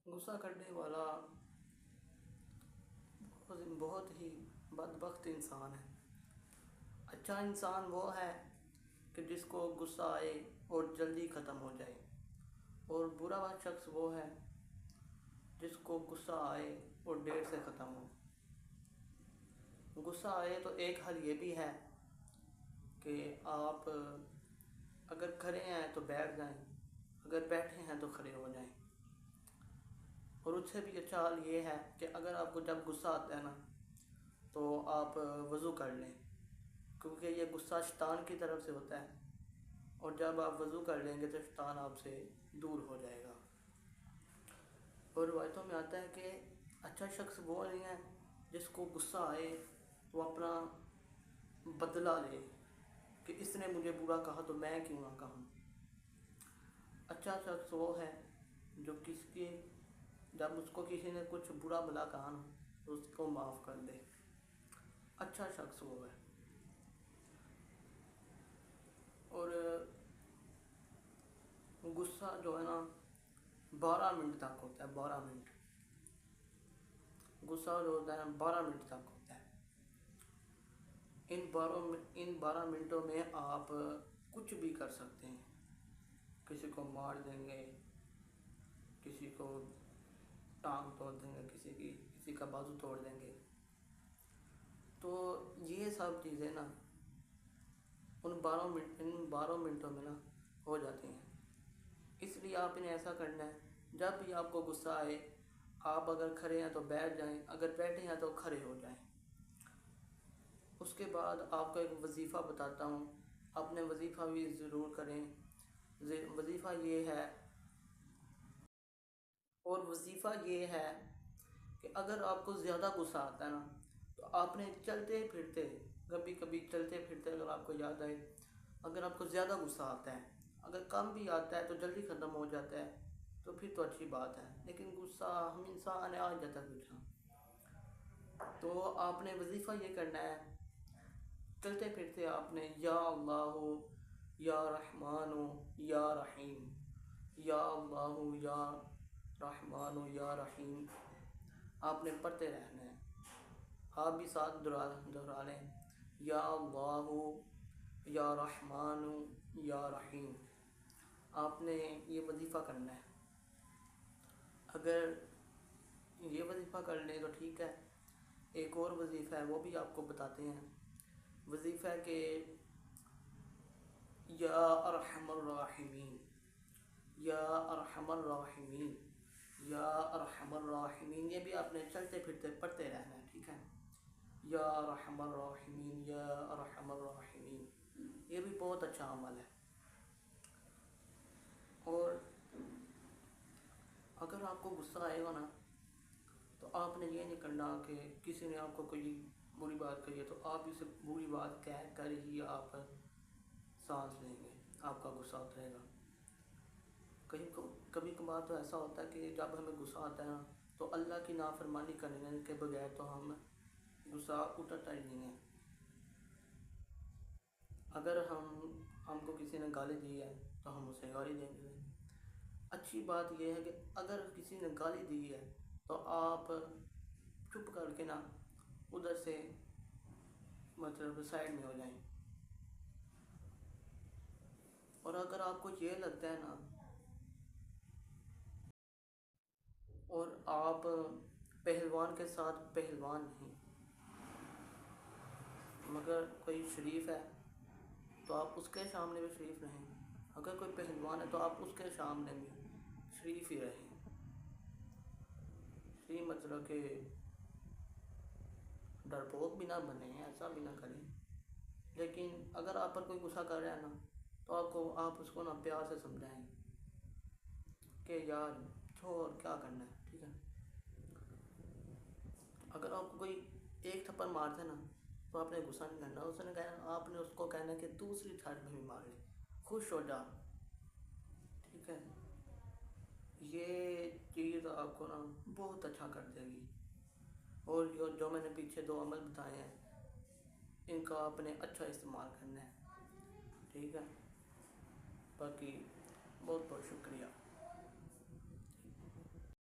गुस्सा करने वाला बहुत ही बदबख्त इंसान है। अच्छा इंसान वो है कि जिसको गुस्सा आए और जल्दी ख़त्म हो जाए, और बुरा शख्स वो है जिसको गुस्सा आए और देर से ख़त्म हो। गुस्सा आए तो एक हल ये भी है कि आप अगर खड़े हैं तो बैठ जाएं, अगर बैठे हैं तो खड़े हो जाएं। और उससे भी अच्छा हाल ये है कि अगर आपको जब गुस्सा आता है ना तो आप वज़ू कर लें, क्योंकि ये गुस्सा शैतान की तरफ से होता है, और जब आप वज़ू कर लेंगे तो शैतान आपसे दूर हो जाएगा। और रिवायतों में आता है कि अच्छा शख्स वो नहीं है जिसको गुस्सा आए वो अपना बदला ले कि इसने मुझे बुरा कहा तो मैं क्यों ना कहूँ। अच्छा शख्स वो है जो किसके जब उसको किसी ने कुछ बुरा भला कहा ना तो उसको माफ़ कर दे। अच्छा शख्स वो है। और गुस्सा जो है ना 12 मिनट तक होता है। 12 मिनट गुस्सा जो होता है ना 12 मिनट तक होता है। इन 12 मिनटों में आप कुछ भी कर सकते हैं। किसी को मार देंगे, किसी को टांग तोड़ देंगे, किसी का बाजू तोड़ देंगे। तो ये सब चीज़ें ना इन 12 मिनटों में ना हो जाती हैं। इसलिए आप इन्हें ऐसा करना है, जब भी आपको गुस्सा आए आप अगर खड़े हैं तो बैठ जाएं, अगर बैठे हैं तो खड़े हो जाएं। उसके बाद आपको एक वजीफ़ा बताता हूँ, अपने वजीफ़ा भी ज़रूर करें। वजीफ़ा ये है कि अगर आपको ज़्यादा गुस्सा आता है ना तो आपने चलते फिरते कभी कभी चलते फिरते अगर आपको याद आए, अगर आपको ज़्यादा गुस्सा आता है, अगर कम भी आता है तो जल्दी ख़त्म हो जाता है तो फिर तो अच्छी बात है। लेकिन गुस्सा हम इंसान आ जाता है गुस्सा, तो आपने वजीफ़ा ये करना है, चलते फिरते आपने या अल्लाह या रहमान या रहीम, या अल्लाह या रहमान या रहीम आपने पढ़ते रहना है। आप भी साथ दोहरा लें, या अल्लाह या रहमान या रहीम। आपने ये वजीफ़ा करना है। अगर ये वजीफ़ा कर लें तो ठीक है। एक और वजीफ़ा है वो भी आपको बताते हैं। वजीफ़ा के या अरहमर राहिमीन, या अरहमर राहिमीन, या अरहमर राहिमीन, ये भी आपने चलते फिरते पढ़ते रहना है। ठीक है, या अरहमर राहिमीन, या अरहमर राहिमीन, ये भी बहुत अच्छा अमल है। और अगर आपको गुस्सा आएगा ना तो आपने ये नहीं करना कि किसी ने आपको कोई बुरी बात कही है तो आप इसे बुरी बात कह कर ही आप सांस लेंगे, आपका गुस्सा उतरेगा। कभी कभार तो ऐसा होता है कि जब हमें गुस्सा आता है ना तो अल्लाह की नाफरमानी करने के बगैर तो गुस्सा उतरता ही नहीं है। अगर हमको किसी ने गाली दी है तो हम उसे गाली देंगे। अच्छी बात यह है कि अगर किसी ने गाली दी है तो आप चुप करके ना उधर से मतलब साइड में हो जाएं। और अगर आपको ये लगता है ना और आप पहलवान के साथ पहलवान नहीं मगर कोई शरीफ है तो आप उसके सामने भी शरीफ रहें। अगर कोई पहलवान है तो आप उसके सामने भी शरीफ ही रहें। शरीफ मतलब कि डरपोक भी ना बने, ऐसा भी ना करें। लेकिन अगर आप पर कोई गुस्सा कर रहा है ना तो आप उसको ना प्यार से समझाएं कि यार छोड़ क्या करना है। ठीक है, अगर आपको कोई एक थप्पड़ मारता है ना तो आपने गुस्सा नहीं करना, आपने उसको कहना कि दूसरी थाट में भी मार ले, खुश हो जा। ठीक है, ये चीज़ आपको ना बहुत अच्छा कर देगी। और जो मैंने पीछे 2 अमल बताए हैं इनका आपने अच्छा इस्तेमाल करना है। ठीक है, बाकी बहुत बहुत शुक्रिया।